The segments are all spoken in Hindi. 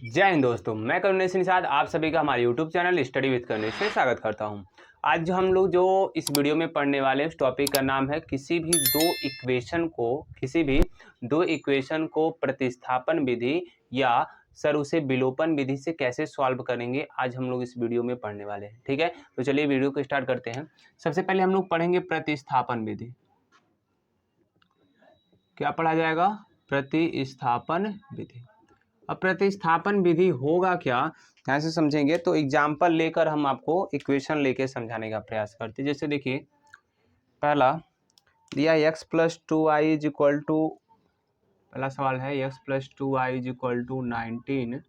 जय हिंद दोस्तों, मैं करुणेश निषाद आप सभी का हमारे YouTube channel study with Karunesh में स्वागत करता हूं। आज जो हम लोग इस वीडियो में पढ़ने वाले हैं उस टॉपिक का नाम है किसी भी दो इक्वेशन को प्रतिस्थापन विधि या सर उसे विलोपन विधि से कैसे सॉल्व करेंगे, आज हम लोग इस वीडियो में पढ़ने वाले हैं। ठीक है, तो चलिए वीडियो को स्टार्ट करते हैं। सबसे पहले हम लोग पढ़ेंगे प्रतिस्थापन विधि। क्या पढ़ा जाएगा? प्रतिस्थापन विधि। अब प्रतिस्थापन विधि होगा क्या, कैसे समझेंगे? तो एग्जाम्पल लेकर हम आपको इक्वेशन लेके समझाने का प्रयास करते हैं। जैसे देखिए, पहला दिया x plus two i is equal to, पहला सवाल है x plus two i is equal to 19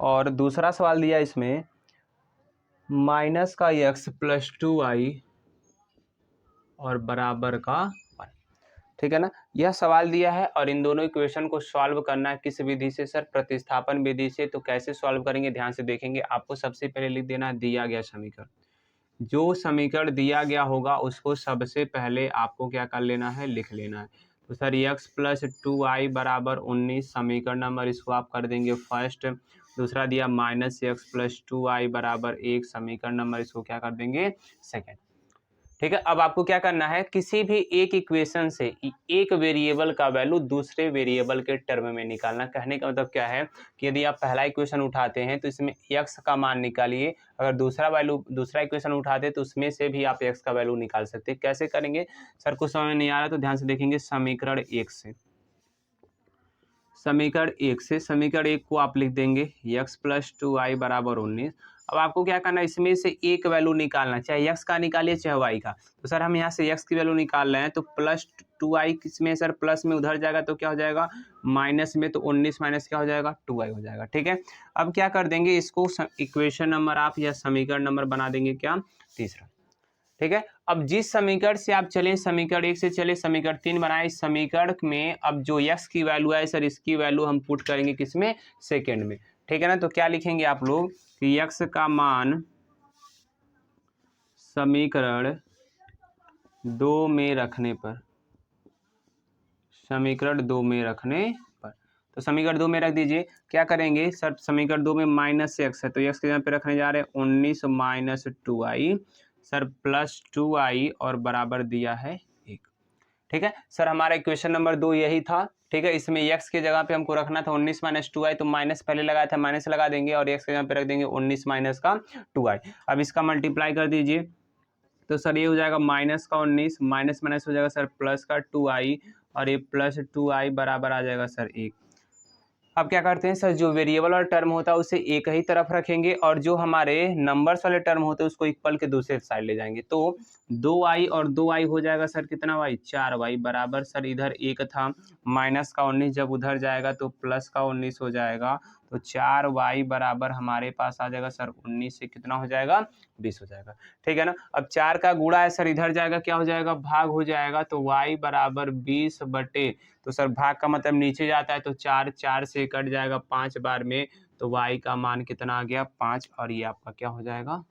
और दूसरा सवाल दिया इसमें माइनस का x प्लस टू आई और बराबर का 1। ठीक है ना, यह सवाल दिया है और इन दोनों इक्वेशन को सॉल्व करना है किस विधि से? सर प्रतिस्थापन विधि से। तो कैसे सॉल्व करेंगे, ध्यान से देखेंगे। आपको सबसे पहले लिख देना दिया गया समीकरण। जो समीकरण दिया गया होगा उसको सबसे पहले आपको क्या कर लेना है, लिख लेना है। तो सर x प्लस टू आई बराबर 19 समीकरण नंबर, इसको आप कर देंगे फर्स्ट। दूसरा दिया माइनस एक्स प्लस टू आई बराबर 1 समीकरण नंबर, इसको क्या कर देंगे, सेकेंड। ठीक है, अब आपको क्या करना है, किसी भी एक इक्वेशन से एक वेरिएबल का वैल्यू दूसरे वेरिएबल के टर्म में निकालना। कहने का मतलब क्या है कि यदि आप पहला इक्वेशन उठाते हैं तो इसमें x का मान निकालिए, अगर दूसरा इक्वेशन उठाते हैं तो उसमें से भी आप x का वैल्यू निकाल सकते हैं। कैसे करेंगे सर, कुछ समझ नहीं आ रहा तो ध्यान से देखेंगे। समीकरण एक को आप लिख देंगे x प्लस टू आई बराबर 19। अब आपको क्या करना है, इसमें से एक वैल्यू निकालना, चाहे x का निकालिए चाहे y का। तो सर हम यहाँ से x की वैल्यू निकाल रहे हैं, तो प्लस टू आई किसमें सर, प्लस में उधर जाएगा तो क्या हो जाएगा, माइनस में, तो 19 माइनस क्या हो जाएगा, 2y हो जाएगा। ठीक है, अब क्या कर देंगे, इसको इक्वेशन नंबर आप या समीकरण नंबर बना देंगे क्या, तीसरा। ठीक है, अब जिस समीकरण से आप चले, समीकरण 1 से चले समीकरण 3 बनाए। इस समीकरण में अब जो x की वैल्यू है सर, इसकी वैल्यू हम पुट करेंगे किसमें, सेकंड में। ठीक है ना, तो क्या लिखेंगे आप लोग कि x का मान समीकरण 2 में रखने पर, समीकरण 2 में रखने पर, तो समीकरण 2 में रख दीजिए। क्या करेंगे सर, समीकरण 2 में माइनस x है तो x के यहाँ पे रखने जा रहे हैं 19 minus 2i sir plus 2i और बराबर दिया है 1। ठीक है सर, हमारा इक्वेशन नंबर 2 यही था। ठीक है, इसमें x के जगह पे हमको रखना था 19 माइनस 2i, तो माइनस पहले लगाया था, माइनस लगा देंगे और x के जगह पे रख देंगे 19 माइनस का 2i। अब इसका मल्टीप्लाई कर दीजिए, तो सर ये हो जाएगा माइनस का 19, माइनस माइनस हो जाएगा सर प्लस का 2i और ये प्लस 2i बराबर आ जाएगा सर 1। अब क्या करते हैं सर, जो वेरिएबल वाला टर्म होता है उसे एक ही तरफ रखेंगे और जो हमारे नंबर्स वाले टर्म होते हैं उसको इक्वल के दूसरे साइड ले जाएंगे। तो 2i और 2i हो जाएगा सर कितना y, 4y बराबर सर इधर 1 था, माइनस का 19 जब उधर जाएगा तो प्लस का 19 हो जाएगा, तो 4y बराबर हमारे पास आ जाएगा सर 19 से कितना हो जाएगा, 20 हो जाएगा। ठीक है ना, अब 4 का गुणा है सर, इधर जाएगा क्या हो जाएगा, भाग हो जाएगा, तो y बराबर 20 बटे, तो सर भाग का मतलब नीचे जाता है तो 4 से कट जाएगा 5 बार में, तो y का मान कितना आ गया, 5, और ये आपका क्या हो जाएगा।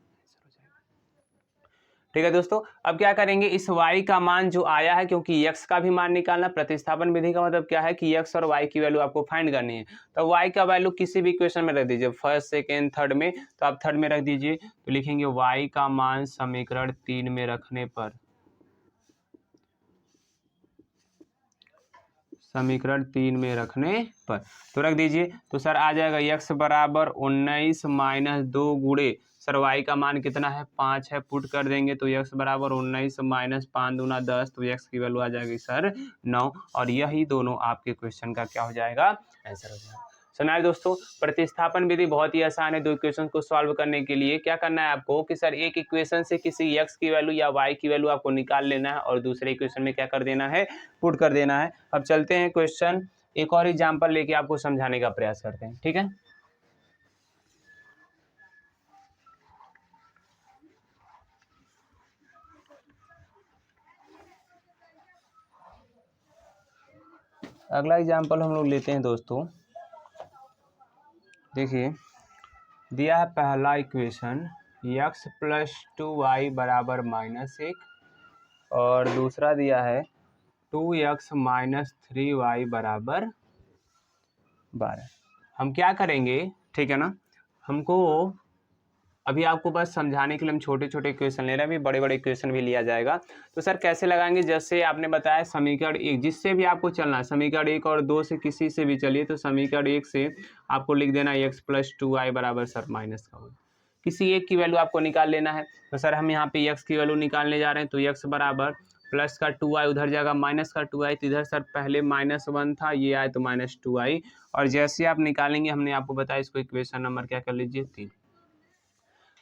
ठीक है दोस्तों, अब क्या करेंगे, इस y का मान जो आया है, क्योंकि x का भी मान निकालना, प्रतिस्थापन विधि का मतलब क्या है कि x और y की वैल्यू आपको फाइंड करनी है। तो y का वैल्यू किसी भी इक्वेशन में रख दीजिए, फर्स्ट सेकेंड थर्ड में, तो आप थर्ड में रख दीजिए। तो लिखेंगे y का मान समीकरण 3 में रखने पर, समीकरण 3 में रखने पर तो रख दीजिए। तो सर आ जाएगा x बराबर 19 माइनस 2 गुणे सर y का मान कितना है, 5 है, पुट कर देंगे तो x बराबर 19 माइनस 5 दूना 10, तो x की वैल्यू आ जाएगी सर 9, और यही दोनों आपके क्वेश्चन का क्या हो जाएगा, आंसर हो जाएगा। सुना दोस्तों, प्रतिस्थापन विधि बहुत ही आसान है। दो इक्वेशन को सॉल्व करने के लिए क्या करना है आपको कि सर एक इक्वेशन से किसी x की वैल्यू या y की वैल्यू आपको निकाल लेना है और दूसरे इक्वेशन में क्या कर देना है, पुट कर देना है। अब चलते हैं क्वेश्चन, एक और एग्जांपल लेके आपको समझाने का प्रयास करते हैं। ठीक है, अगला एग्जांपल हम लोग लेते हैं दोस्तों। देखिए, दिया है पहला इक्वेशन x प्लस 2y बराबर -1 और दूसरा दिया है 2x माइनस 3y बराबर 12। हम क्या करेंगे, ठीक है ना, हमको अभी आपको बस समझाने के लिए हम छोटे छोटे इक्वेशन ले रहे हैं, अभी बड़े बड़े इक्वेशन भी लिया जाएगा। तो सर कैसे लगाएंगे, जैसे आपने बताया समीकरण 1 जिससे भी आपको चलना है, समीकरण 1 और 2 से किसी से भी चलिए। तो समीकरण 1 से आपको लिख देना x + 2y बराबर सर माइनस का होगा, किसी एक की वैल्यू आपको निकाल लेना है। तो सर हम यहाँ पे x की वैल्यू निकालने जा रहे हैं, तो x बराबर प्लस का 2y उधर जाएगा माइनस का 2y, तो इधर सर पहले -1 था, ये आए तो -2y। और जैसे आप निकालेंगे, हमने आपको बताया इसको इक्वेशन नंबर क्या कर लीजिए 3।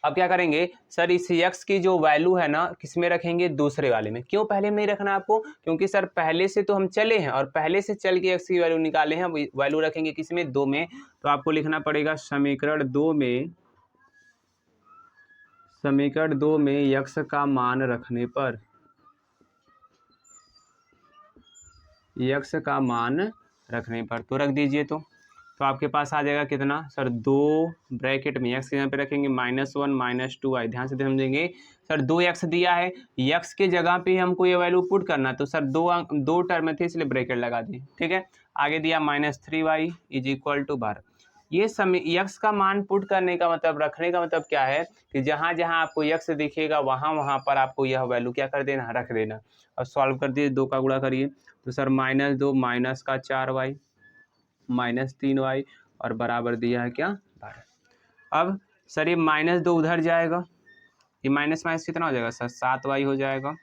अब क्या करेंगे सर, इस x की जो वैल्यू है ना किस में रखेंगे, दूसरे वाले में। क्यों पहले में नहीं रखना आपको, क्योंकि सर पहले से तो हम चले हैं और पहले से चल के x की वैल्यू निकाले हैं, वैल्यू रखेंगे किस में, 2 में। तो आपको लिखना पड़ेगा समीकरण 2 में, समीकरण 2 में x का मान रखने पर, x का मान रखने पर तो रख दीजिए। तो आपके पास आ जाएगा कितना सर, 2 ब्रैकेट में x यहाँ पे रखेंगे -1 -2y। ध्यान से समझेंगे सर, 2x दिया है, x के जगह पे हमको ये वैल्यू पुट करना, तो सर दो टर्म थे इसलिए ब्रैकेट लगा दिए, ठीक है। आगे दिया -3y = 12। ये x का मान पुट करने का मतलब, रखने का मतलब क्या है कि जहाँ जहाँ आपको x दिखेगा वहाँ वहाँ पर आपको यह वैल्यू क्या कर देना, रख देना। और सॉल्व कर दिए, 2 का गुणा करिए, तो सर -2 माइनस का 4y -3y और बराबर दिया है क्या, 12। अब सर ये -2 उधर जाएगा, ये माइनस माइनस कितना हो जाएगा सर, 7y हो जाएगा।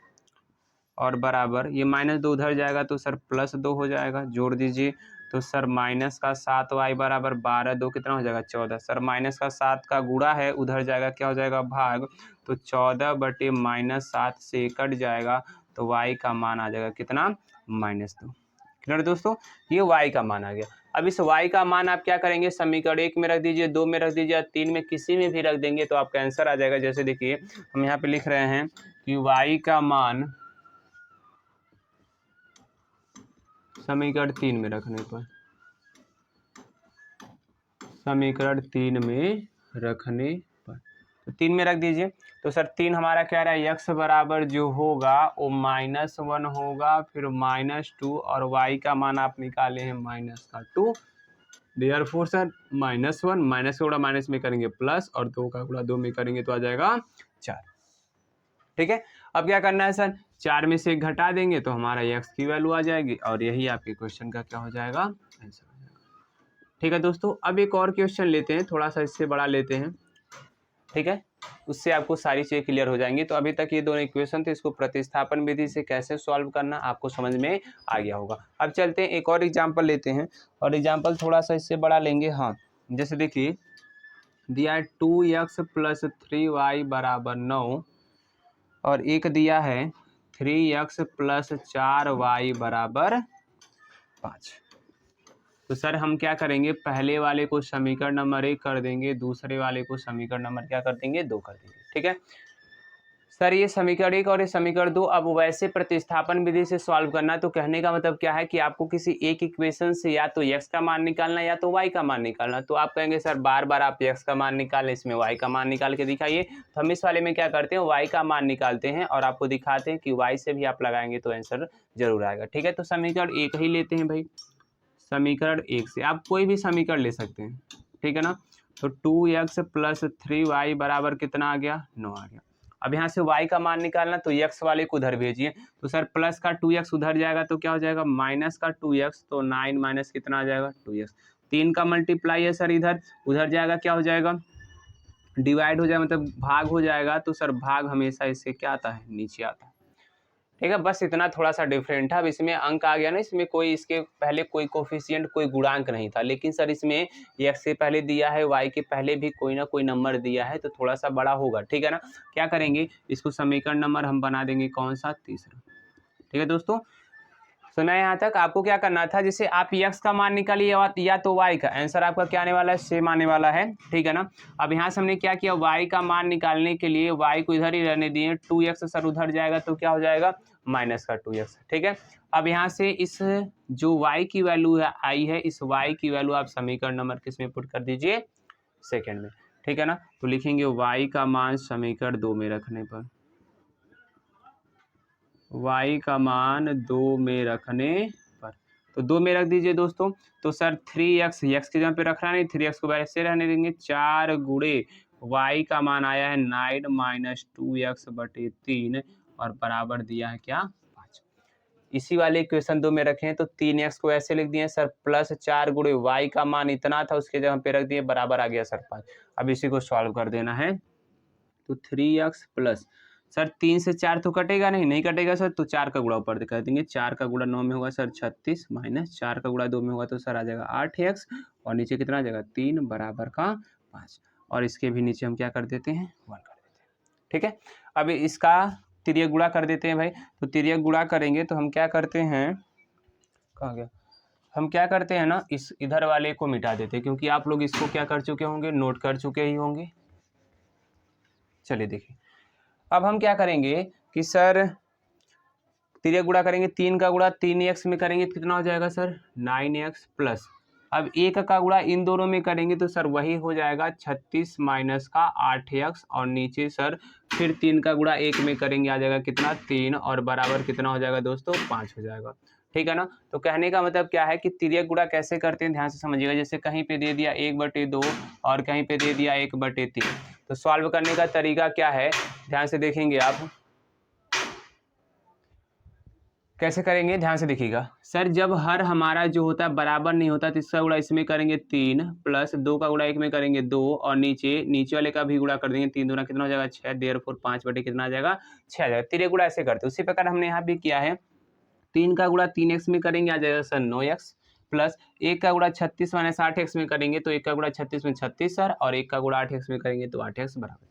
और बराबर ये -2 उधर जाएगा तो सर +2 हो जाएगा, जोड़ दीजिए। तो सर माइनस का 7y बराबर 12, 2 कितना हो जाएगा 14। सर माइनस का 7 का गुणा है, उधर जाएगा क्या हो जाएगा, भाग। तो 14 बटे -7 से कट जाएगा, तो y का मान आ जाएगा कितना, -2। क्लियर दोस्तों, ये y का मान आ गया। अब इस y का मान आप क्या करेंगे, समीकरण 1 में रख दीजिए, 2 में रख दीजिए, 3 में किसी में भी रख देंगे तो आपका आंसर आ जाएगा। जैसे देखिए हम यहाँ पे लिख रहे हैं कि y का मान समीकरण 3 में रखने पर, समीकरण 3 में रखने पर, तो 3 में रख दीजिए। तो सर 3 हमारा क्या रहा है, x बराबर जो होगा वो -1 होगा, फिर -2 और y का मान आप निकाले हैं -2। देयरफॉर सर -1 माइनस का गुणा माइनस में करेंगे प्लस, और 2 का गुणा 2 में करेंगे तो आ जाएगा 4। ठीक है, अब क्या करना है सर, 4 में से 1 घटा देंगे तो हमारा x की वैल्यू आ जाएगी, और यही आपके क्वेश्चन का क्या हो जाएगा, आंसर हो जाएगा। ठीक है दोस्तों, अब एक और क्वेश्चन लेते हैं, थोड़ा सा इससे बड़ा लेते हैं, ठीक है, उससे आपको सारी चीज़ें क्लियर हो जाएंगी। तो अभी तक ये दोनों इक्वेशन थे, इसको प्रतिस्थापन विधि से कैसे सॉल्व करना आपको समझ में आ गया होगा। अब चलते हैं एक और एग्जाम्पल लेते हैं, और एग्जाम्पल थोड़ा सा इससे बड़ा लेंगे। हाँ, जैसे देखिए दिया है 2x + 3y बराबर 9, और एक दिया है 3x + 4y बराबर 5। तो सर हम क्या करेंगे, पहले वाले को समीकरण नंबर 1 कर देंगे, दूसरे वाले को समीकरण नंबर क्या कर देंगे, 2 कर देंगे। ठीक है सर, ये समीकरण 1 और ये समीकरण 2 अब वैसे प्रतिस्थापन विधि से सॉल्व करना। तो कहने का मतलब क्या है कि आपको किसी एक इक्वेशन से या तो x का मान निकालना या तो y का मान निकालना। तो आप कहेंगे सर बार बार आप x का मान निकालें, इसमें y का मान निकाल के दिखाइए। तो हम इस वाले में क्या करते हैं, y का मान निकालते हैं और आपको दिखाते हैं कि y से भी आप लगाएंगे तो आंसर जरूर आएगा। ठीक है, तो समीकरण 1 ही लेते हैं भाई, समीकरण 1 से आप कोई भी समीकरण ले सकते हैं। ठीक है ना, तो 2x + 3y बराबर कितना आ गया, 9 आ गया। अब यहाँ से y का मान निकालना, तो x वाले को उधर भेजिए। तो सर प्लस का 2x उधर जाएगा तो क्या हो जाएगा, माइनस का 2x, तो 9 माइनस कितना आ जाएगा, 2x। 3 का मल्टीप्लाई है सर इधर, उधर जाएगा क्या हो जाएगा, डिवाइड हो जाएगा, मतलब भाग हो जाएगा। तो सर भाग हमेशा इससे क्या आता है, नीचे आता है। ठीक है, बस इतना थोड़ा सा डिफरेंट था। अब इसमें अंक आ गया ना, इसमें कोई इसके पहले कोई कोफिशिएंट कोई गुणांक नहीं था, लेकिन सर इसमें x से पहले दिया है, y के पहले भी कोई ना कोई नंबर दिया है, तो थोड़ा सा बड़ा होगा। ठीक है ना, क्या करेंगे, इसको समीकरण नंबर हम बना देंगे कौन सा, तीसरा। ठीक है दोस्तों, सुना यहाँ तक। आपको क्या करना था, जैसे आप x का मान निकालिए या तो y का, आंसर आपका क्या आने वाला है, सेम आने वाला है। ठीक है ना, अब यहाँ से हमने क्या किया, y का मान निकालने के लिए y को इधर ही रहने दिए, 2x सर उधर जाएगा तो क्या हो जाएगा, माइनस का 2x। ठीक है, अब यहाँ से इस जो y की वैल्यू है आई है, इस y की वैल्यू आप समीकरण नंबर किस में पुट कर दीजिए, सेकेंड में। ठीक है ना, तो लिखेंगे y का मान समीकरण 2 में रखने पर, y का मान 2 में रखने पर, तो 2 में रख दीजिए दोस्तों। तो सर 3x, x की जगह पे रखना नहीं, 3x को वैसे रहने देंगे। 4 गुणे y का मान आया है 9 माइनस 2x/3 और बराबर दिया है क्या 5। इसी वाले इक्वेशन 2 में रखें तो 3x को ऐसे लिख दिए सर, प्लस 4 गुणे y का मान इतना था उसके जगह पे रख दिए, बराबर आ गया सर 5। अब इसी को सॉल्व कर देना है। तो 3x प्लस सर 3 से 4 तो कटेगा नहीं, नहीं कटेगा सर, तो 4 का गुणा ऊपर कर देंगे। 4 का गुणा 9 में होगा सर 36 माइनस 4 का गुणा 2 में होगा तो सर आ जाएगा 8x और नीचे कितना आ जाएगा 3 बराबर का 5। और इसके भी नीचे हम क्या कर देते हैं 1 कर देते हैं। ठीक है, अब इसका तिर्यक गुणा कर देते हैं भाई। तो तिर्यक गुणा करेंगे तो हम क्या करते हैं, कहाँ गया, हम क्या करते हैं ना, इस इधर वाले को मिटा देते हैं, क्योंकि आप लोग इसको क्या कर चुके होंगे, नोट कर चुके ही होंगे। चलिए देखिए, अब हम क्या करेंगे कि सर तिर्यक गुणा करेंगे, 3 का गुणा 3x में करेंगे तो कितना हो जाएगा सर 9x प्लस, अब 1 का गुणा इन दोनों में करेंगे तो सर वही हो जाएगा 36 माइनस का 8x और नीचे सर फिर 3 का गुणा 1 में करेंगे आ जाएगा कितना 3 और बराबर कितना हो जाएगा दोस्तों 5 हो जाएगा। ठीक है ना। तो कहने का मतलब क्या है कि तिर्यक गुणा कैसे करते हैं ध्यान से समझिएगा। जैसे कहीं पे दे दिया 1/2 और कहीं पे दे दिया 1/3, तो सॉल्व करने का तरीका क्या है ध्यान से देखेंगे आप, कैसे करेंगे ध्यान से देखिएगा। सर जब हर हमारा जो होता है बराबर नहीं होता तो इसका गुणा इसमें करेंगे 3 प्लस 2 का गुणा 1 में करेंगे 2 और नीचे वाले का भी गुणा कर देंगे, 3 दूना कितना हो जाएगा 6, देयरफॉर 5 बटे कितना आ जाएगा 6 आ जाएगा। तिर्यक गुणा ऐसे करते हैं, उसी प्रकार हमने यहाँ भी किया है। 3 का गुणा 3x में करेंगे आ जाएगा सर 9x प्लस 1 का गुणा 36 माइनस 8x में करेंगे तो 1 का गुणा 36 में 36 सर और 1 का गुणा 8x में करेंगे तो 8x बराबर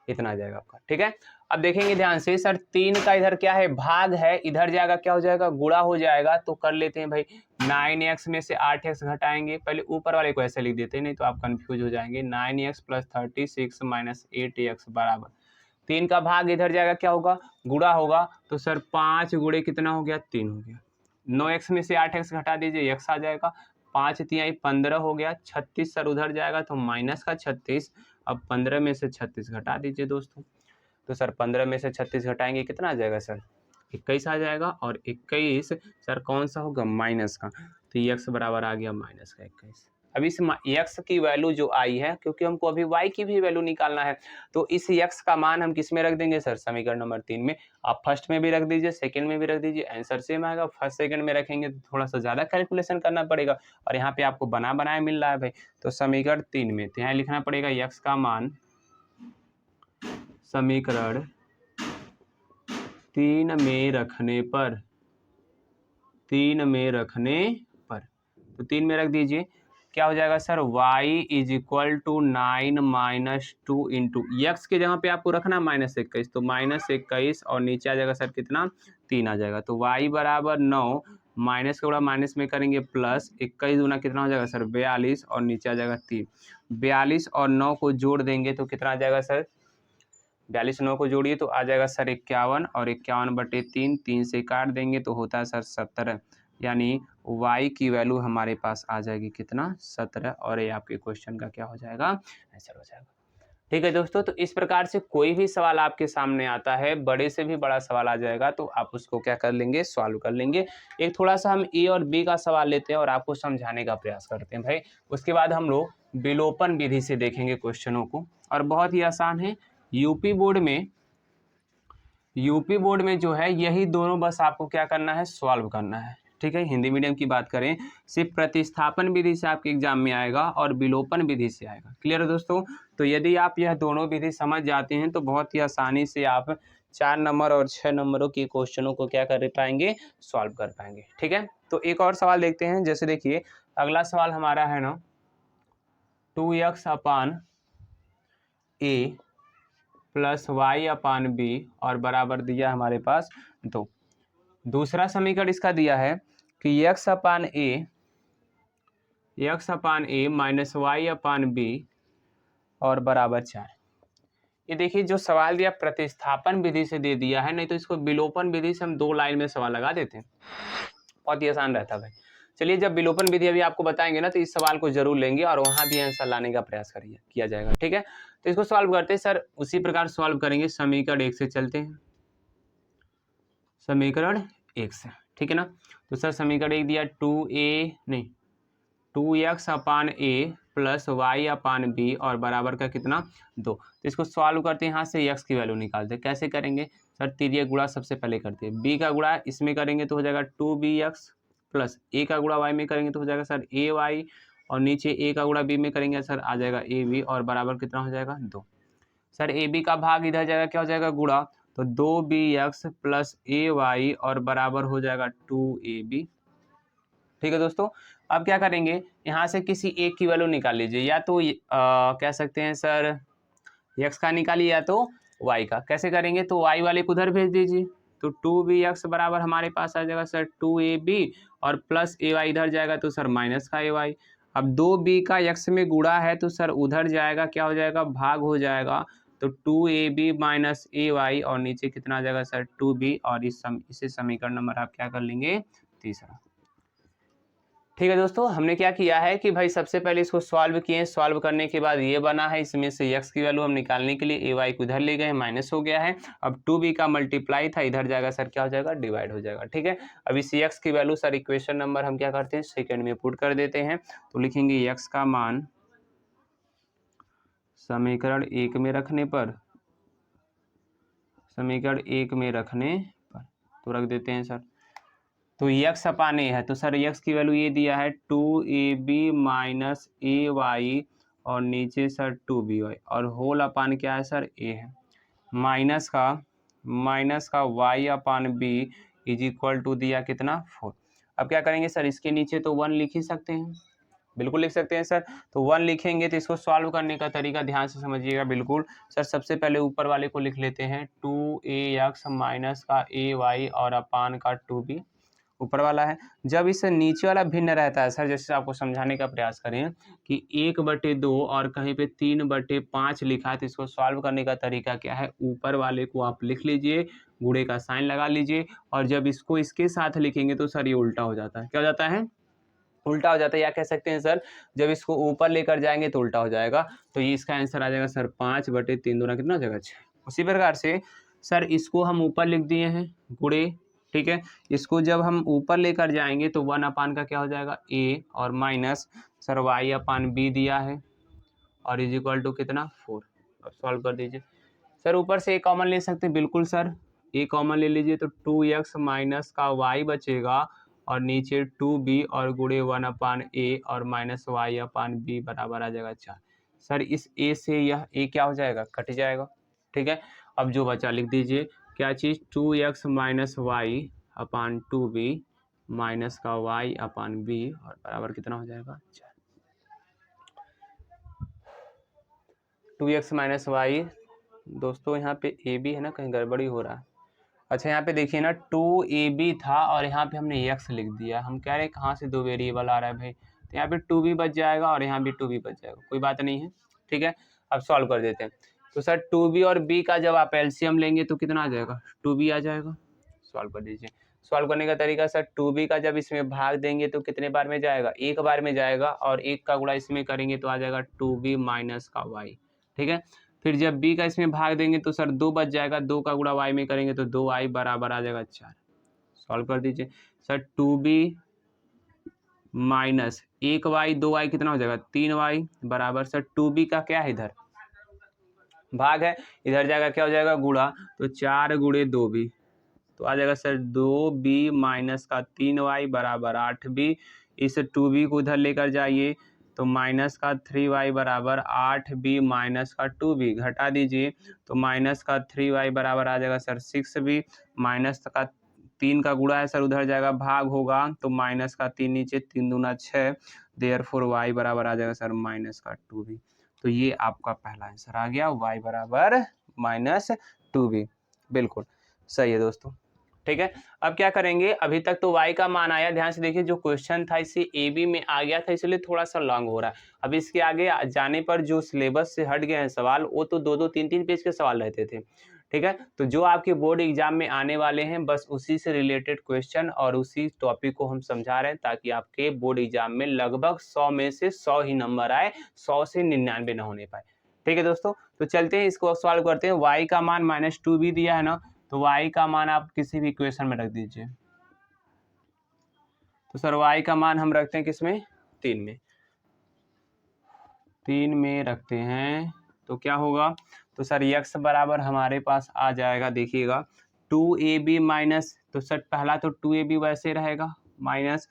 इतना आ जाएगा आपका। ठीक है, अब देखेंगे ध्यान से सर 3 का इधर क्या है भाग है, इधर जाएगा क्या हो जाएगा गुणा हो जाएगा। तो कर लेते हैं भाई 9x में से 8x घटाएंगे, पहले ऊपर वाले को ऐसे लिख देते हैं नहीं तो आप कंफ्यूज हो जाएंगे। 9x प्लस 36 माइनस 8x बराबर 3 का भाग इधर जाएगा क्या होगा गुणा होगा, तो सर 5 गुणे कितना हो गया 3 हो गया। 9x में से 8x घटा दीजिए x आ जाएगा, 5 तिहाई 15 हो गया। 36 सर उधर जाएगा तो माइनस का 36, अब 15 में से 36 घटा दीजिए दोस्तों। तो सर 15 में से 36 घटाएंगे कितना आ जाएगा सर 21 आ जाएगा और 21 सर कौन सा होगा माइनस का, तो x बराबर आ गया माइनस का 21। अब इस x की वैल्यू जो आई है, क्योंकि हमको अभी y की भी वैल्यू निकालना है, तो इस x का मान हम किस में रख देंगे सर समीकरण नंबर 3 में। आप फर्स्ट में भी रख दीजिए सेकंड में भी रख दीजिए, आंसर सेम आएगा। फर्स्ट सेकंड में रखेंगे तो थोड़ा सा ज़्यादा कैलकुलेशन करना पड़ेगा और यहाँ पे आपको बना बनाया मिल रहा है भाई। तो समीकरण 3 में तो यहाँ लिखना पड़ेगा x का मान समीकरण 3 में रखने पर, 3 में रखने पर, तो 3 में रख दीजिए क्या हो जाएगा sir y is equal to 9 minus 2 into x के जगह पे आपको रखना -21, तो -21 और नीचे आ जाएगा सर कितना 3 आ जाएगा। तो y बराबर 9 माइनस का गुणा माइनस में करेंगे प्लस 21 गुना कितना हो जाएगा सर 42 और नीचे आ जाएगा 3। 42 और 9 को जोड़ देंगे तो कितना आ जाएगा सर 42 9 को जोड़िए तो आ जाएगा सर 51 और 51/3, 3 से काट देंगे तो होता है सर 17, यानी y की वैल्यू हमारे पास आ जाएगी कितना 17 और ये आपके क्वेश्चन का क्या हो जाएगा आंसर हो जाएगा। ठीक है दोस्तों, तो इस प्रकार से कोई भी सवाल आपके सामने आता है, बड़े से भी बड़ा सवाल आ जाएगा तो आप उसको क्या कर लेंगे सॉल्व कर लेंगे। एक थोड़ा सा हम ए और बी का सवाल लेते हैं और आपको समझाने का प्रयास करते हैं भाई। उसके बाद हम लोग विलोपन विधि से देखेंगे क्वेश्चनों को और बहुत ही आसान है। यूपी बोर्ड में जो है यही दोनों बस आपको क्या करना है सॉल्व करना है। ठीक है, हिंदी मीडियम की बात करें सिर्फ प्रतिस्थापन विधि से आपके एग्जाम में आएगा और विलोपन विधि से आएगा। क्लियर है दोस्तों, तो यदि आप यह दोनों विधि समझ जाते हैं तो बहुत ही आसानी से आप 4 नंबर और 6 नंबरों के क्वेश्चनों को क्या कर पाएंगे सॉल्व कर पाएंगे। ठीक है, तो एक और सवाल देखते हैं। जैसे देखिए अगला सवाल हमारा है ना 2x/a प्लस y/b और बराबर दिया हमारे पास। तो दूसरा समीकरण इसका दिया है कि x/a माइनस y/b और बराबर 4। ये देखिए जो सवाल दिया प्रतिस्थापन विधि से दे दिया है, नहीं तो इसको विलोपन विधि से हम 2 लाइन में सवाल लगा देते हैं, बहुत ही आसान रहता है भाई। चलिए जब विलोपन विधि अभी आपको बताएंगे ना तो इस सवाल को जरूर लेंगे और वहां भी आंसर लाने का प्रयास किया जाएगा। ठीक है, तो इसको सॉल्व करते हैं सर, उसी प्रकार सॉल्व करेंगे। समीकरण 1 से चलते हैं, समीकरण 1 से। ठीक है ना। तो सर समीकरण एक दिया 2x अपान ए प्लस वाई अपान बी और बराबर का कितना 2। तो इसको सॉल्व करते हैं, यहाँ से x की वैल्यू निकालते हैं। कैसे करेंगे सर, तिर्यक गुणा सबसे पहले करते हैं। b का गुणा इसमें करेंगे तो हो जाएगा 2bx प्लस a का गुणा y में करेंगे तो हो जाएगा सर ay और नीचे a का गुणा b में करेंगे सर आ जाएगा ab और बराबर कितना हो जाएगा 2। सर ab का भाग इधर जाएगा, क्या हो जाएगा गुणा, तो 2bx प्लस ay और बराबर हो जाएगा 2ab। ठीक है दोस्तों, अब क्या करेंगे, यहाँ से किसी एक की वैल्यू निकाल लीजिए, या तो कह सकते हैं सर x का निकालिए या तो y का। कैसे करेंगे, तो y वाले को उधर भेज दीजिए, तो 2bx बराबर हमारे पास आ जाएगा सर 2ab और प्लस ay इधर जाएगा तो सर माइनस का ay। अब 2b का x में गुणा है तो सर उधर जाएगा, क्या हो जाएगा भाग हो जाएगा, तो 2ab माइनस ay और नीचे कितना आ जाएगा सर 2b और इसे समीकरण नंबर आप क्या कर लेंगे तीसरा। ठीक है दोस्तों, हमने क्या किया है कि भाई सबसे पहले इसको सॉल्व किए, सॉल्व करने के बाद ये बना है, इसमें से x की वैल्यू हम निकालने के लिए ay को इधर ले गए, माइनस हो गया है। अब 2b का मल्टीप्लाई था, इधर जाएगा सर क्या हो जाएगा डिवाइड हो जाएगा। ठीक है, अब इस x की वैल्यू सर इक्वेशन नंबर हम क्या करते हैं सेकंड में पुट कर देते हैं। तो लिखेंगे x का मान समीकरण 1 में रखने पर, समीकरण 1 में रखने पर तो रख देते हैं सर, तो x अपान ए है, तो सर x की वैल्यू ये दिया है 2ab माइनस ay और नीचे सर 2by और होल अपान क्या है सर a है, माइनस का y upon b is equal to दिया कितना 4। अब क्या करेंगे सर, इसके नीचे तो 1 लिख ही सकते हैं, बिल्कुल लिख सकते हैं सर। तो 1 लिखेंगे तो इसको सॉल्व करने का तरीका ध्यान से समझिएगा बिल्कुल सर। सबसे पहले ऊपर वाले को लिख लेते हैं 2ax माइनस का ay और अपान का 2b, ऊपर वाला है। जब इससे नीचे वाला भिन्न रहता है सर, जैसे आपको समझाने का प्रयास करें कि 1/2 और कहीं पे 3/5 लिखा है, तो इसको सॉल्व करने का तरीका क्या है, ऊपर वाले को आप लिख लीजिए, गुणे का साइन लगा लीजिए और जब इसको इसके साथ लिखेंगे तो सर ये उल्टा हो जाता है। क्या हो जाता है, उल्टा हो जाता है, या कह सकते हैं सर जब इसको ऊपर लेकर जाएंगे तो उल्टा हो जाएगा। तो ये इसका आंसर आ जाएगा सर 5/3 दूना कितना हो जाएगा 6। उसी प्रकार से सर इसको हम ऊपर लिख दिए हैं गुणे, ठीक है, इसको जब हम ऊपर लेकर जाएंगे तो 1 अपान का क्या हो जाएगा a और minus sir y upon b दिया है और इज इक्वल टू कितना 4। अब सॉल्व कर दीजिए सर, ऊपर से a कॉमन ले सकते हैं, बिल्कुल सर a कॉमन ले लीजिए तो 2x माइनस का y बचेगा और नीचे 2b और गुणे 1 अपान a और माइनस y अपान b बराबर आ जाएगा 4। सर इस a से यह a क्या हो जाएगा कट जाएगा। ठीक है, अब जो बचा लिख दीजिए क्या चीज़, 2x माइनस वाई अपान 2b माइनस का y अपान b और बराबर कितना हो जाएगा 4। 2x माइनस वाई दोस्तों यहाँ पे a b है ना, कहीं गड़बड़ी हो रहा है। अच्छा यहाँ पे देखिए ना 2ab था और यहाँ पे हमने x लिख दिया, हम कह रहे हैं कहाँ से दो वेरिएबल आ रहा है भाई, तो यहाँ पे 2b बच जाएगा और यहाँ भी 2b बच जाएगा, कोई बात नहीं है। ठीक है, अब सॉल्व कर देते हैं। तो सर 2b और b का जब आप एलसीएम लेंगे तो कितना आ जाएगा 2b आ जाएगा। सॉल्व कर दीजिए, सॉल्व करने का तरीका सर 2b का जब इसमें भाग देंगे तो कितने बार में जाएगा, एक बार में जाएगा और एक का गुणा इसमें करेंगे तो आ जाएगा 2b माइनस का y। ठीक है, फिर जब b का इसमें भाग देंगे तो सर 2 बच जाएगा, 2 का गुणा y में करेंगे तो 2y बराबर आ जाएगा 4। सॉल्व कर दीजिए sir 2b minus 1y 2y कितना हो जाएगा 3y बराबर सर 2b का क्या है इधर भाग है, इधर जाएगा क्या हो जाएगा गुणा, तो 4 गुणे 2b तो आ जाएगा सर 2b माइनस का 3y बराबर 8b। इस 2b को उधर लेकर जाइए तो माइनस का 3y बराबर 8b माइनस का 2b घटा दीजिए तो माइनस का 3y बराबर आ जाएगा सर 6b, माइनस का 3 का गुणा है सर उधर जाएगा भाग होगा तो माइनस का 3 नीचे 3 दूना 6, देयरफॉर y बराबर आ जाएगा सर माइनस का 2b। तो ये आपका पहला आंसर आ गया, y बराबर माइनस 2b, बिल्कुल सही है दोस्तों। ठीक है, अब क्या करेंगे, अभी तक तो y का मान आया, ध्यान से देखिए जो क्वेश्चन था इसे ए बी में आ गया था इसलिए थोड़ा सा लॉन्ग हो रहा है। अब इसके आगे जाने पर जो सिलेबस से हट गए हैं सवाल वो तो 2-2 3-3 पेज के सवाल रहते थे। ठीक है, तो जो आपके बोर्ड एग्जाम में आने वाले हैं बस उसी से रिलेटेड क्वेश्चन और उसी टॉपिक को हम समझा रहे हैं ताकि आपके बोर्ड एग्जाम में लगभग 100 में से 100 ही नंबर आए, 100 से 99 ना होने पाए। ठीक है दोस्तों, तो चलते हैं इसको सॉल्व करते हैं। y का मान -2b दिया है ना, तो y का मान आप किसी भी इक्वेशन में रख दीजिए। तो सर y का मान हम रखते हैं किसमें, 3 में, 3 में रखते हैं तो क्या होगा, तो सर x बराबर हमारे पास आ जाएगा, देखिएगा 2ab माइनस, तो सर पहला तो 2ab वैसे रहेगा माइनस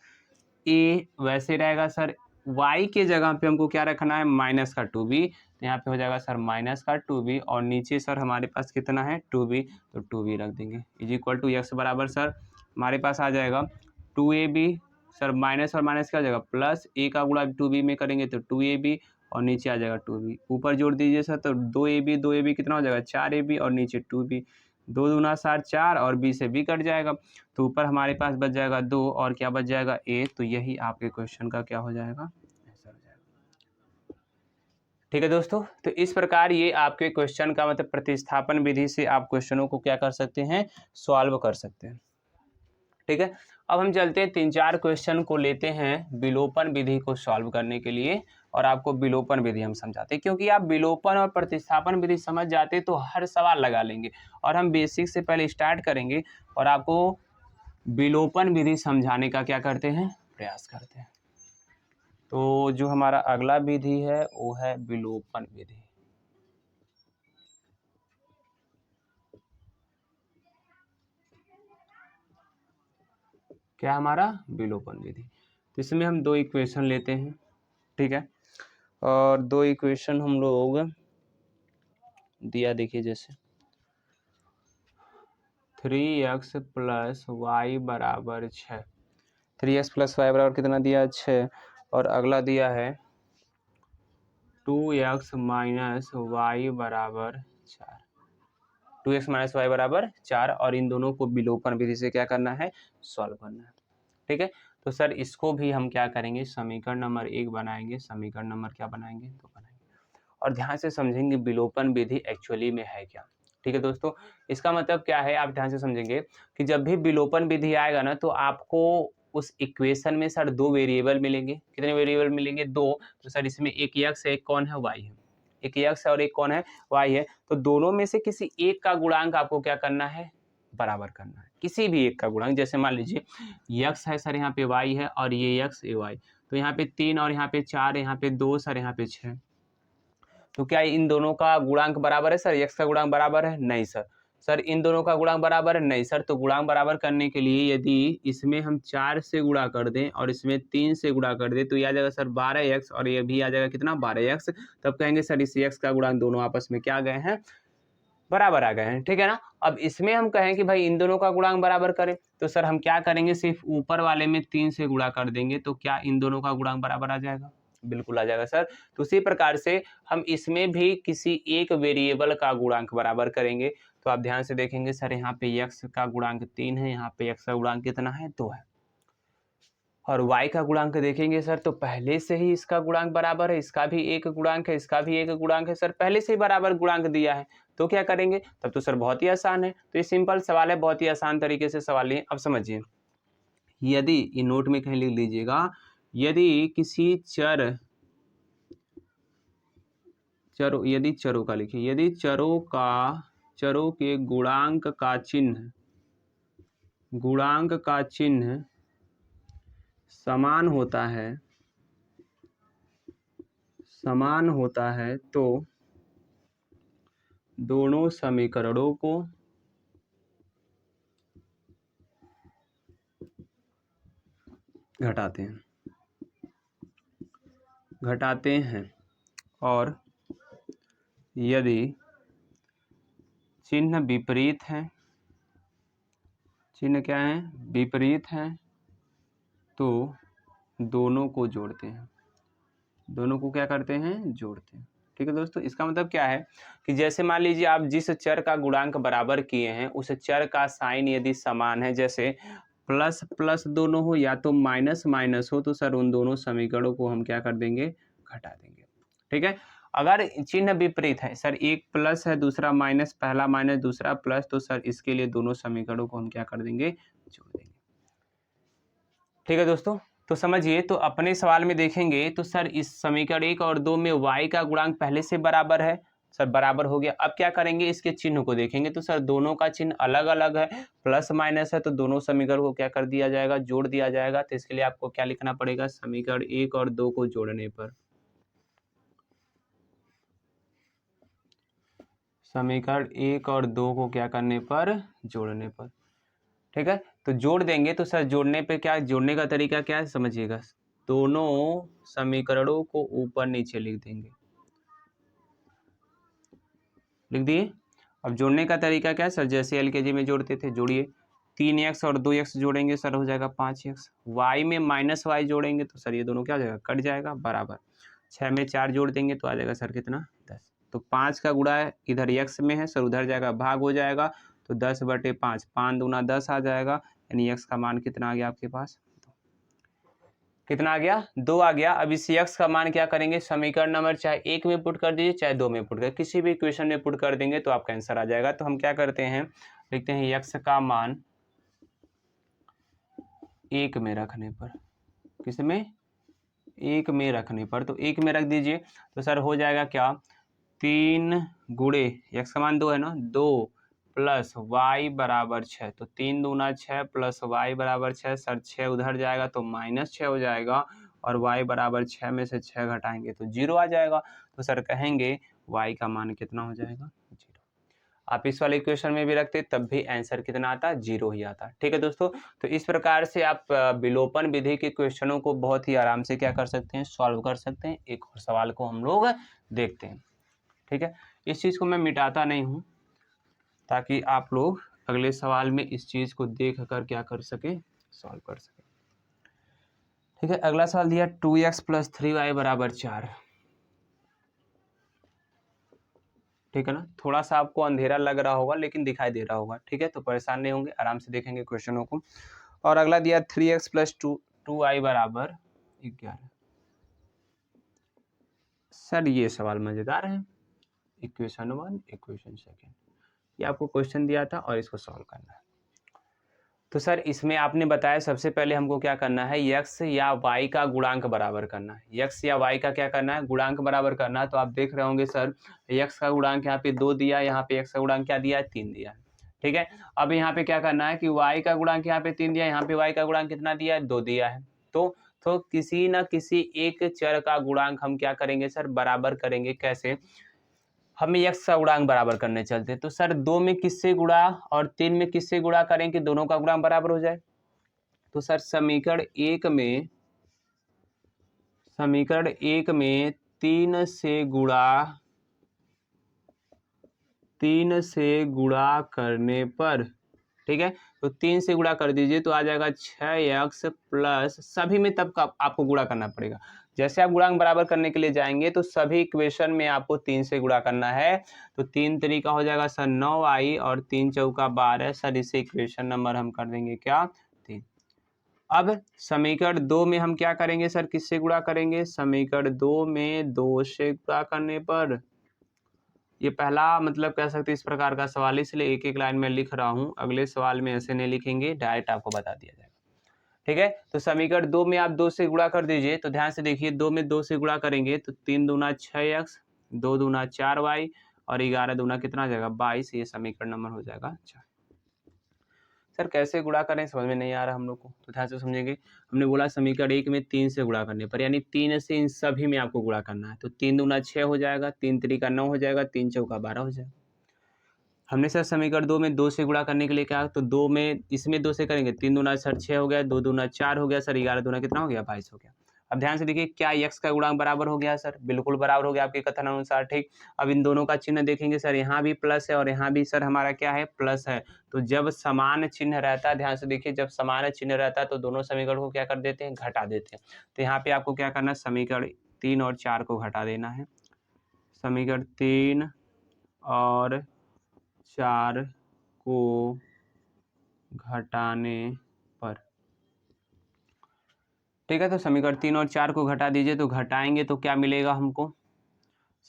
a वैसे रहेगा सर, y के जगह पे हमको क्या रखना है, माइनस का 2b, तो यहाँ पे हो जाएगा सर माइनस का 2b और नीचे सर हमारे पास कितना है 2b, तो 2b रख देंगे इज इक्वल टू x बराबर सर हमारे पास आ जाएगा 2ab, सर माइनस और माइनस क्या हो जाएगा प्लस, a का गुणा 2b में करेंगे तो 2ab और नीचे आ जाएगा 2b, ऊपर जोड़ दीजिए सर तो 2ab कितना हो जाएगा 4ab और नीचे 2b, 2 दूना 7 4 और b से b कट जाएगा, तो ऊपर हमारे पास बच जाएगा 2 और क्या बच जाएगा a, तो यही आपके क्वेश्चन का क्या हो जाएगा, आंसर हो जाएगा। ठीक है दोस्तों, तो इस प्रकार ये आपके क्वेश्चन का मतलब प्रतिस्थापन विधि से आप क्वेश्चनों को क्या कर सकते हैं, सॉल्व कर सकते हैं। ठीक है, अब हम चलते हैं 3-4 क्वेश्चन को लेते हैं विलोपन विधि को सॉल्व करने के लिए, और आपको विलोपन विधि हम समझाते हैं, क्योंकि आप विलोपन और प्रतिस्थापन विधि समझ जाते तो हर सवाल लगा लेंगे, और हम बेसिक से पहले स्टार्ट करेंगे और आपको विलोपन विधि समझाने का क्या करते हैं, प्रयास करते हैं। तो जो हमारा अगला विधि है वो है विलोपन विधि। क्या हमारा विलोपन विधि, तो इसमें हम 2 इक्वेशन लेते हैं, ठीक है, और 2 इक्वेशन हम लोग दिया, देखिए जैसे 3x प्लस वाई बराबर 6, 3x प्लस वाई बराबर कितना दिया 6, और अगला दिया है 2x माइनस वाई बराबर 4, 2x माइनस वाई बराबर 4, और इन दोनों को विलोपन विधि से क्या करना है, सॉल्व करना है। ठीक है, तो सर इसको भी हम क्या करेंगे, समीकरण नंबर 1 बनाएंगे, समीकरण नंबर क्या बनाएंगे, 2 बनाएंगे, और ध्यान से समझेंगे विलोपन विधि एक्चुअली में है क्या। ठीक है दोस्तों, इसका मतलब क्या है, आप ध्यान से समझेंगे कि जब भी विलोपन विधि आएगा ना, तो आपको उस इक्वेशन में सर 2 वेरिएबल मिलेंगे, कितने वेरिएबल मिलेंगे, 2, तो सर इसमें एक x है एक कौन है, y है, एक x है और एक कौन है, y है, तो दोनों में से किसी एक का गुणांक आपको क्या करना है, बराबर करना है, किसी भी एक का गुणांक, जैसे मान लीजिए x है सर यहाँ पे y है और ये x ये y, तो यहाँ पे 3 और यहाँ पे 4, यहाँ पे 2 सर यहाँ पे 6, तो क्या इन दोनों का गुणांक बराबर है सर, x का गुणांक बराबर है, नहीं सर, सर इन दोनों का गुणांक बराबर है, नहीं सर, तो गुणांक बराबर करने के लिए यदि इसमें हम 4 से गुणा कर दें और इसमें 3 से गुणा कर दें तो ये आ जाएगा सर 12x, और ये भी आ जाएगा कितना 12x, तब कहेंगे सर इस x का गुणांक दोनों आपस में क्या आ गए हैं, बराबर आ गए हैं। ठीक है ना, अब इसमें हम कहें कि भाई इन दोनों का गुणांक बराबर करें, तो सर हम क्या करेंगे, सिर्फ ऊपर वाले में 3 से गुणा कर देंगे, तो क्या इन दोनों का गुणांक बराबर आ जाएगा, बिल्कुल आ जाएगा सर। तो उसी प्रकार से हम इसमें भी किसी एक वेरिएबल का गुणांक बराबर करेंगे, तो आप ध्यान से देखेंगे सर यहाँ पे x का गुणांक 3 है, यहाँ पे x का गुणांक कितना है, 2 है, और y का गुणांक देखेंगे सर तो पहले से ही इसका गुणांक बराबर है, इसका भी एक गुणांक है, इसका भी एक गुणांक है, सर पहले से ही बराबर गुणांक दिया है, तो क्या करेंगे, तब तो सर बहुत ही आसान है। तो ये सिंपल सवाल है, बहुत ही आसान तरीके से सवाल है। अब समझिए, यदि ये नोट में कहीं लिख लीजिएगा, यदि किसी यदि चरों का लिखिए, यदि चरों के गुणांक का चिन्ह समान होता है तो दोनों समीकरणों को घटाते हैं, और यदि चिन्ह विपरीत है, चिन्ह क्या है, विपरीत है, तो दोनों को जोड़ते हैं, दोनों को क्या करते हैं, जोड़ते हैं। ठीक है दोस्तों, इसका मतलब क्या है कि जैसे मान लीजिए आप जिस चर का गुणांक बराबर किए हैं उस चर का साइन यदि समान है, जैसे प्लस प्लस दोनों हो या तो माइनस माइनस हो, तो सर उन दोनों समीकरणों को हम क्या कर देंगे, घटा देंगे। ठीक है, अगर चिन्ह विपरीत है, सर एक प्लस है दूसरा माइनस, पहला माइनस दूसरा प्लस, तो सर इसके लिए दोनों समीकरणों को हम क्या कर देंगे, जोड़ देंगे। ठीक है दोस्तों, तो समझिए, तो अपने सवाल में देखेंगे तो सर इस समीकरण 1 और 2 में y का गुणांक पहले से बराबर है, सर बराबर हो गया। अब क्या करेंगे, इसके चिन्ह को देखेंगे तो सर दोनों का चिन्ह अलग अलग है, प्लस माइनस है, तो दोनों समीकरण को क्या कर दिया जाएगा, जोड़ दिया जाएगा। तो इसके लिए आपको क्या लिखना पड़ेगा, समीकरण 1 और 2 को जोड़ने पर, समीकरण 1 और 2 को क्या करने पर, जोड़ने पर, ठीक है। तो जोड़ देंगे तो सर जोड़ने पे क्या, जोड़ने का तरीका क्या है समझिएगा, दोनों समीकरणों को ऊपर नीचे लिख देंगे, लिख दिए। अब जोड़ने का तरीका क्या है सर, जैसे एलकेजी में जोड़ते थे, जोड़िए। 3x और 2x जोड़ेंगे सर हो जाएगा 5x, y में माइनस वाई जोड़ेंगे तो सर ये दोनों क्या हो जाएगा, कट जाएगा, बराबर। 6 में 4 जोड़ देंगे तो आ जाएगा सर कितना, 10। तो 5 का गुणा इधर x में है सर, उधर जाएगा भाग हो जाएगा, तो 10/5, 5 दूना 10 आ जाएगा, यानी x का मान कितना आ गया आपके पास, कितना आ गया, 2 आ गया। अब इस x का मान क्या करेंगे, समीकरण नंबर चाहे 1 में पुट कर दीजिए चाहे 2 में पुट कर, किसी भी इक्वेशन में पुट कर देंगे तो आपका आंसर आ जाएगा। तो हम क्या करते हैं, लिखते हैं x का मान 1 में रखने पर, किस में, 1 में रखने पर, तो 1 में रख दीजिए तो सर हो जाएगा क्या, 3 गुणे x का मान 2 है ना, 2 प्लस y बराबर 6, तो 3 दूना 6 प्लस y बराबर 6, सर 6 उधर जाएगा तो -6 हो जाएगा, और y बराबर 6 में से 6 घटाएंगे तो 0 आ जाएगा। तो सर कहेंगे y का मान कितना हो जाएगा, 0। आप इस वाले इक्वेशन में भी रखते तब भी आंसर कितना आता, 0 ही आता। ठीक है दोस्तों, तो इस प्रकार से आप विलोपन विधि के क्वेश्चनों को बहुत ही आराम से क्या कर सकते हैं, सॉल्व कर सकते हैं। एक और सवाल को हम लोग देखते हैं, ठीक है। इस चीज़ को मैं मिटाता नहीं हूँ ताकि आप लोग अगले सवाल में इस चीज़ को देख कर क्या कर सकें, सॉल्व कर सकें। ठीक है, अगला सवाल दिया 2x + 3y = 4। ठीक है ना, थोड़ा सा आपको अंधेरा लग रहा होगा लेकिन दिखाई दे रहा होगा, ठीक है। तो परेशान नहीं होंगे, आराम से देखेंगे क्वेश्चनों को। और अगला दिया 3x + 2y = 11। सर ये सवाल मजेदार है, इक्वेशन 1 इक्वेशन 2, ये आपको क्वेश्चन दिया था और इसको सॉल्व करना है। तो सर इसमें आपने बताया सबसे पहले हमको क्या करना है, x या y का गुणांक बराबर करना है, x या y का क्या करना है, गुणांक बराबर करना है। तो आप देख रहे होंगे सर x का गुणांक यहाँ पे 2 दिया, यहाँ पे x का गुणांक क्या दिया है, 3 दिया है, ठीक है। अब यहाँ पे क्या करना है कि y का गुणांक यहाँ पे 3 दिया, यहाँ पे y का गुणांक कितना दिया है, 2 दिया है। तो किसी न किसी एक चर का गुणांक हम क्या करेंगे सर, बराबर करेंगे। कैसे, हम x का गुणांक बराबर करने चलते हैं। तो सर 2 में किससे गुणा और 3 में किससे गुणा करें कि दोनों का गुणांक बराबर हो जाए। तो सर समीकरण 1 में 3 से गुणा करने पर, ठीक है, तो 3 से गुणा कर दीजिए तो आ जाएगा 6x प्लस, सभी में तब का आपको गुणा करना पड़ेगा। जैसे आप गुणांक बराबर करने के लिए जाएंगे तो सभी इक्वेशन में आपको 3 से गुणा करना है। तो 3 तरीका हो जाएगा सर 9y और 3 चौका 12। सर इसे इक्वेशन नंबर हम कर देंगे क्या, 3। अब समीकरण 2 में हम क्या करेंगे सर, किससे गुणा करेंगे, समीकरण 2 में 2 से गुणा करने पर, ये पहला मतलब कह सकते इस प्रकार का सवाल, इसलिए एक एक लाइन में लिख रहा हूं, अगले सवाल में ऐसे नहीं लिखेंगे, डायरेक्ट आपको बता दिया जाएगा, ठीक है। तो समीकरण 2 में आप 2 से गुणा कर दीजिए, तो ध्यान से देखिए 2 में 2 से गुणा करेंगे तो 3 दूना 6x, 2 दूना 4y और 11 दूना कितना आ जाएगा, 22। ये समीकरण नंबर हो जाएगा 4। सर कैसे गुणा करें समझ में नहीं आ रहा हम लोग को, तो ध्यान से समझेंगे। हमने बोला समीकरण 1 में 3 से गुणा करने पर, यानी 3 से इन सभी में आपको गुणा करना है। तो 3 दूना 6 हो जाएगा, 3 तरीका 9 हो जाएगा, 3 चौका 12 हो जाएगा। हमने सर समीकरण 2 में 2 से गुणा करने के लिए कहा, तो 2 में इसमें 2 से करेंगे, 3 दूना सर 6 हो गया, 2 दूना 4 हो गया सर, 11 दूना कितना हो गया, 22 हो गया। अब ध्यान से देखिए क्या x का गुणांक बराबर हो गया सर, बिल्कुल बराबर हो गया आपके कथन अनुसार, ठीक। अब इन दोनों का चिन्ह देखेंगे सर, यहाँ भी प्लस है और यहाँ भी सर हमारा क्या है, प्लस है। तो जब समान चिन्ह रहता है, ध्यान से देखिए, जब समान चिन्ह रहता है तो दोनों समीकरण को क्या कर देते हैं, घटा देते हैं। तो यहाँ पे आपको क्या करना है, समीकरण 3 और 4 को घटा देना है। समीकरण 3 और 4 को घटाने पर, ठीक है। तो समीकरण 3 और 4 को घटा दीजिए, तो घटाएंगे तो क्या मिलेगा हमको,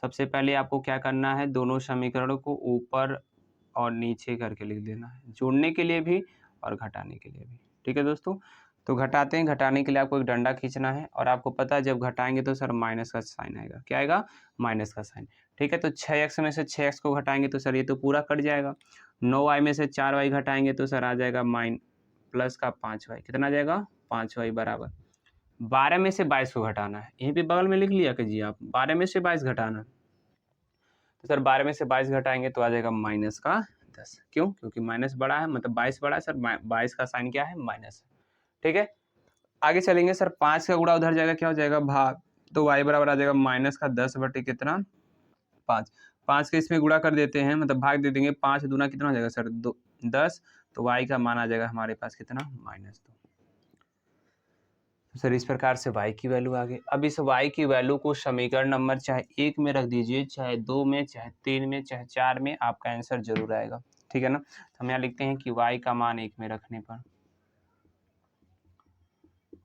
सबसे पहले आपको क्या करना है, दोनों समीकरणों को ऊपर और नीचे करके लिख देना है, जोड़ने के लिए भी और घटाने के लिए भी, ठीक है दोस्तों। तो घटाते हैं, घटाने के लिए आपको एक डंडा खींचना है और आपको पता है जब घटाएंगे तो सर माइनस का साइन आएगा। क्या आएगा? माइनस का साइन। ठीक है, तो 6x में से 6x को घटाएंगे तो सर ये तो पूरा कट जाएगा। 9y में से 4y घटाएंगे तो सर आ जाएगा प्लस का 5y। कितना आ जाएगा? 5y बराबर 12 में से 22 को घटाना है। यहीं पे बगल में लिख लिया कीजिए आप, 12 में से 22 घटाना। तो सर 12 में से 22 घटाएंगे तो आ जाएगा माइनस का 10। क्यों? क्योंकि माइनस बड़ा है, मतलब 22 बड़ा है सर, 22 का साइन क्या है? माइनस है। ठीक है, आगे चलेंगे सर। 5 का गुणा उधर जाएगा, क्या हो जाएगा? भाग। तो y बराबर आ जाएगा माइनस का 10 बटे कितना? 5। 5 के इसमें गुणा कर देते हैं, मतलब भाग दे देंगे। 5 दूना कितना हो जाएगा सर? 10। तो y का मान आ जाएगा हमारे पास कितना? -2। सर इस प्रकार से y की वैल्यू आ गई। अब इस y की वैल्यू को समीकरण नंबर चाहे 1 में रख दीजिए, चाहे 2 में, चाहे 3 में, चाहे 4 में, आपका आंसर जरूर आएगा। ठीक है ना? तो हम यहाँ लिखते हैं कि y का मान 1 में रखने पर,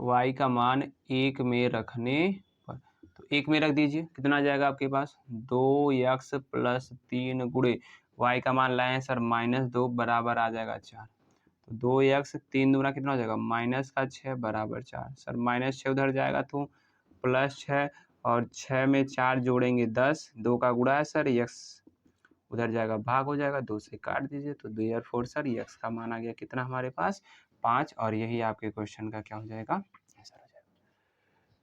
y का मान 1 में रखने पर, तो 1 में रख दीजिए। कितना आ जाएगा आपके पास? 2x प्लस 3 गुणे y का मान लाए हैं सर -2 बराबर आ जाएगा 4। तो 2x 3 दूना कितना हो जाएगा? -6 बराबर 4। सर -6 उधर जाएगा तो +6 और 6 में 4 जोड़ेंगे 10, 2 का गुणा है सर, x उधर जाएगा भाग हो जाएगा, 2 से काट दीजिए तो 2 और 4 सर x का मान आ गया कितना हमारे पास? 5। और यही आपके क्वेश्चन का क्या हो जाएगा? आंसर हो जाएगा।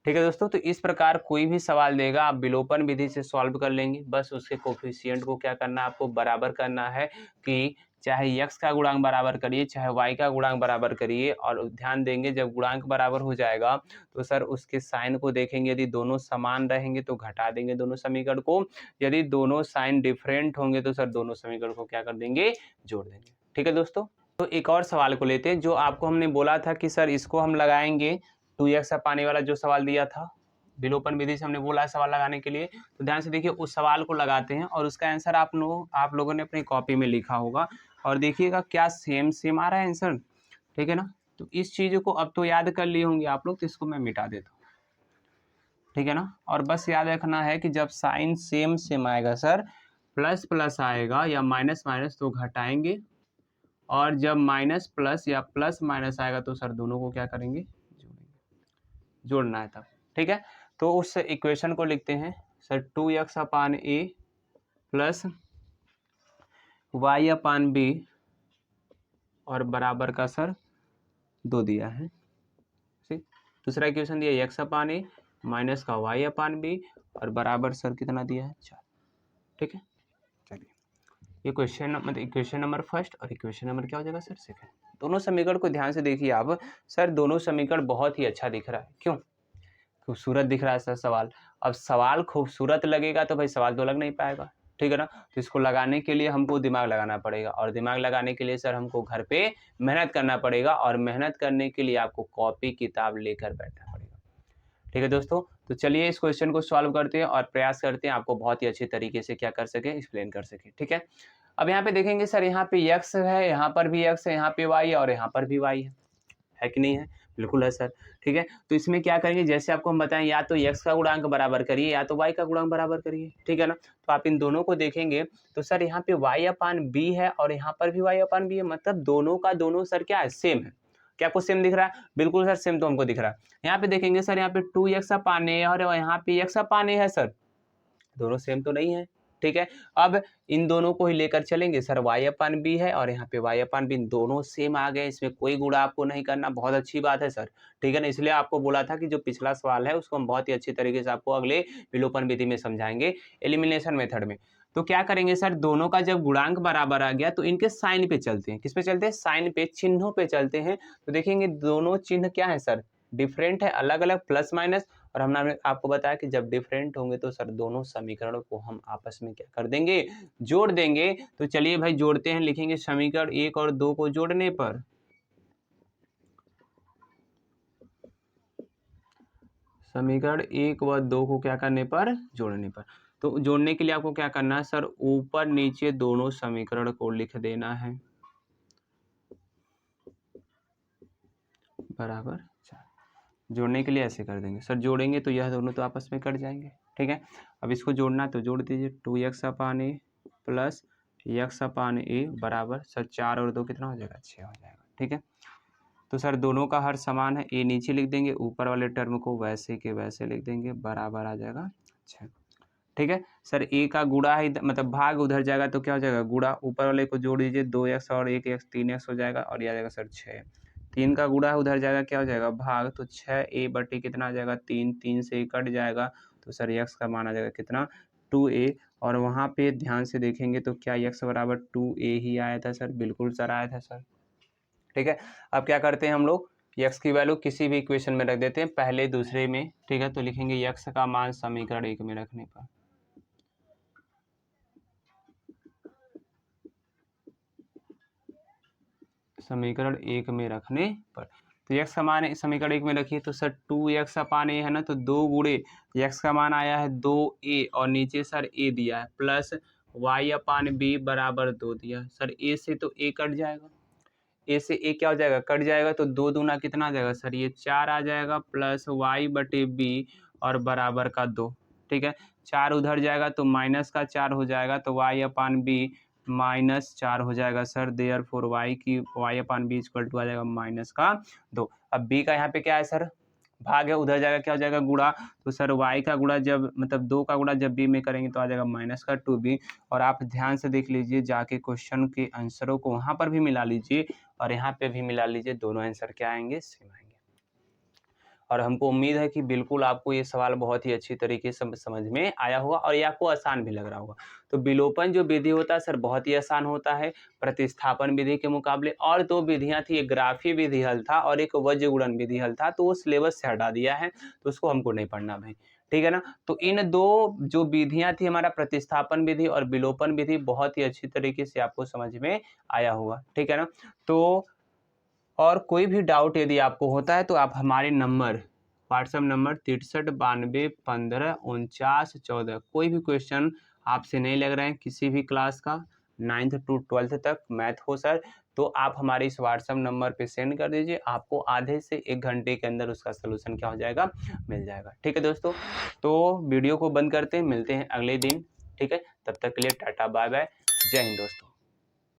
ठीक है दोस्तों, तो इस प्रकार कोई भी सवाल देगा आप विलोपन विधि से सॉल्व कर लेंगे। बस उसके कोफिशिएंट को क्या करना है? आपको बराबर करना है कि चाहे x का गुणांक बराबर करिए, चाहे y का गुणांक बराबर करिए, और ध्यान देंगे जब गुणांक बराबर हो जाएगा तो सर उसके साइन को देखेंगे। यदि दोनों समान रहेंगे तो घटा देंगे दोनों समीकरण को, यदि दोनों साइन डिफरेंट होंगे तो सर दोनों समीकरण को क्या कर देंगे? जोड़ देंगे। ठीक है दोस्तों, तो एक और सवाल को लेते हैं जो आपको हमने बोला था कि सर इसको हम लगाएंगे 2x पाने वाला जो सवाल दिया था विलोपन विधि से, हमने बोला है सवाल लगाने के लिए। तो ध्यान से देखिए, उस सवाल को लगाते हैं और उसका आंसर आप लोगों ने अपनी कॉपी में लिखा होगा और देखिएगा क्या सेम आ रहा है आंसर। ठीक है ना? तो इस चीज़ को अब तो याद कर लिए होंगे आप लोग, तो इसको मैं मिटा देता हूँ। ठीक है ना? और बस याद रखना है कि जब साइन सेम आएगा सर, प्लस प्लस आएगा या माइनस माइनस तो घटाएंगे, और जब माइनस प्लस या प्लस माइनस आएगा तो सर दोनों को क्या करेंगे? जोड़ना है तब। ठीक है, तो उस इक्वेशन को लिखते हैं सर 2x/a प्लस y/b और बराबर का सर 2 दिया है। ठीक, दूसरा इक्वेशन दिया x/a माइनस का y/b और बराबर सर कितना दिया है? 4। ठीक है, चलिए ये इक्वेशन नंबर फर्स्ट और इक्वेशन नंबर क्या हो जाएगा सर? सेकंड। दोनों समीकरण को ध्यान से देखिए आप। सर दोनों समीकरण बहुत ही अच्छा दिख रहा है। क्यों? खूबसूरत दिख रहा है सर सवाल। अब सवाल खूबसूरत लगेगा तो भाई सवाल तो लग नहीं पाएगा। ठीक है ना? तो इसको लगाने के लिए हमको दिमाग लगाना पड़ेगा, और दिमाग लगाने के लिए सर हमको घर पे मेहनत करना पड़ेगा, और मेहनत करने के लिए आपको कॉपी किताब लेकर बैठना पड़ेगा। ठीक है दोस्तों, तो चलिए इस क्वेश्चन को सॉल्व करते हैं और प्रयास करते हैं आपको बहुत ही अच्छे तरीके से क्या कर सके? एक्सप्लेन कर सके। ठीक है, अब यहाँ पे देखेंगे सर, यहाँ पे x है, यहाँ पर भी x है, यहाँ पे y है और यहाँ पर भी y है कि नहीं है? बिल्कुल है सर। ठीक है, तो इसमें क्या करेंगे? जैसे आपको हम बताएं, या तो x का गुणांक बराबर करिए या तो y का गुणांक बराबर करिए। ठीक है ना? तो आप इन दोनों को देखेंगे तो सर यहाँ पे y/b है और यहाँ पर भी y/b है, मतलब दोनों का दोनों सर क्या है? सेम है। क्या आपको सेम दिख रहा है? बिल्कुल सर, सेम तो हमको दिख रहा है। यहाँ पे देखेंगे सर, यहाँ पे 2x/a है और यहाँ पे x/a है सर, दोनों सेम तो नहीं है। ठीक है, अब इन दोनों को ही लेकर चलेंगे सर, y/b है और यहाँ पे y/b, दोनों सेम आ गए, इसमें कोई गुणा आपको नहीं करना। बहुत अच्छी बात है सर। ठीक है ना? इसलिए आपको बोला था कि जो पिछला सवाल है उसको हम बहुत ही अच्छी तरीके से आपको अगले विलोपन विधि में समझाएंगे, एलिमिनेशन मेथड में। तो क्या करेंगे सर, दोनों का जब गुणांक बराबर आ गया तो इनके साइन पे चलते हैं। किस पे चलते हैं? साइन पे, चिन्हों पे चलते हैं। तो देखेंगे दोनों चिन्ह क्या है सर? डिफरेंट है, अलग अलग, प्लस माइनस। और हमने आपको बताया कि जब डिफरेंट होंगे तो सर दोनों समीकरणों को हम आपस में क्या कर देंगे? जोड़ देंगे। तो चलिए भाई जोड़ते हैं, लिखेंगे समीकरण 1 और 2 को जोड़ने पर, समीकरण 1 व 2 को क्या करने पर? जोड़ने पर। तो जोड़ने के लिए आपको क्या करना है सर? ऊपर नीचे दोनों समीकरण को लिख देना है बराबर 4। जोड़ने के लिए ऐसे कर देंगे सर, जोड़ेंगे तो यह दोनों तो आपस में कट जाएंगे। ठीक है, अब इसको जोड़ना तो जोड़ दीजिए, 2x/a प्लस x/a बराबर सर 4 और 2 कितना हो जाएगा? 6 हो जाएगा। ठीक है, तो सर दोनों का हर समान है, ए नीचे लिख देंगे, ऊपर वाले टर्म को वैसे के वैसे लिख देंगे, बराबर आ जाएगा। अच्छा ठीक है सर, ए का गुणा है मतलब भाग उधर जाएगा तो क्या हो जाएगा गुणा, ऊपर वाले को जोड़ दीजिए 2x और 1x 3x हो जाएगा और ये आ जाएगा सर 6। 3 का गुणा उधर जाएगा क्या हो जाएगा भाग, तो 6a बटे कितना आ जाएगा 3, 3 से कट जाएगा तो सर x का मान आ जाएगा कितना 2a। और वहाँ पे ध्यान से देखेंगे तो क्या x बराबर 2a ही आया था सर, बिल्कुल सर आया था सर। ठीक है, अब क्या करते हैं हम लोग x की वैल्यू किसी भी इक्वेशन में रख देते हैं, पहले दूसरे में। ठीक है, तो लिखेंगे x का मान समीकरण 1 में रखने पर, समीकरण 1 में रखने पर, तो x का मान समीकरण 1 में रखिए तो सर 2x अपान a है ना, तो 2 गुणे x का मान आया है 2a और नीचे सर a दिया है प्लस y अपान b बराबर 2 दिया है सर। a से तो a कट जाएगा, a से a क्या हो जाएगा कट जाएगा, तो 2 दूना कितना आ जाएगा सर ये 4 आ जाएगा प्लस y बटे b और बराबर का 2। ठीक है, 4 उधर जाएगा तो माइनस का 4 हो जाएगा, तो y अपान b -4 हो जाएगा सर। Therefore y upon B equal to आ जाएगा माइनस का 2। अब b का यहाँ पे क्या है सर भाग है, उधर जाएगा क्या हो जाएगा गुणा, तो सर y का गुणा जब मतलब 2 का गुणा जब b में करेंगे तो आ जाएगा माइनस का 2b। और आप ध्यान से देख लीजिए जाके क्वेश्चन के आंसरों को वहाँ पर भी मिला लीजिए और यहाँ पे भी मिला लीजिए, दोनों आंसर क्या आएंगे सेम आएंगे। और हमको उम्मीद है कि बिल्कुल आपको ये सवाल बहुत ही अच्छी तरीके से समझ में आया होगा और ये आपको आसान भी लग रहा होगा। तो विलोपन जो विधि होता है सर बहुत ही आसान होता है प्रतिस्थापन विधि के मुकाबले। और 2 विधियां थी, एक ग्राफीय विधि हल था और एक वज्र गुणन विधि हल था, तो वो सिलेबस से हटा दिया है तो उसको हमको नहीं पढ़ना भाई, ठीक है ना। तो इन 2 जो विधियां थी हमारा प्रतिस्थापन विधि और विलोपन विधि, बहुत ही अच्छी तरीके से आपको समझ में आया होगा, ठीक है ना। तो और कोई भी डाउट यदि आपको होता है तो आप हमारे नंबर व्हाट्सएप नंबर 6392154914, कोई भी क्वेश्चन आपसे नहीं लग रहे हैं किसी भी क्लास का 9th to 12th तक मैथ हो सर, तो आप हमारे इस व्हाट्सएप नंबर पे सेंड कर दीजिए, आपको आधे से 1 घंटे के अंदर उसका सलूशन क्या हो जाएगा मिल जाएगा। ठीक है दोस्तों, तो वीडियो को बंद करते हैं, मिलते हैं अगले दिन। ठीक है, तब तक के लिए टाटा बाय बाय, जय हिंद दोस्तों।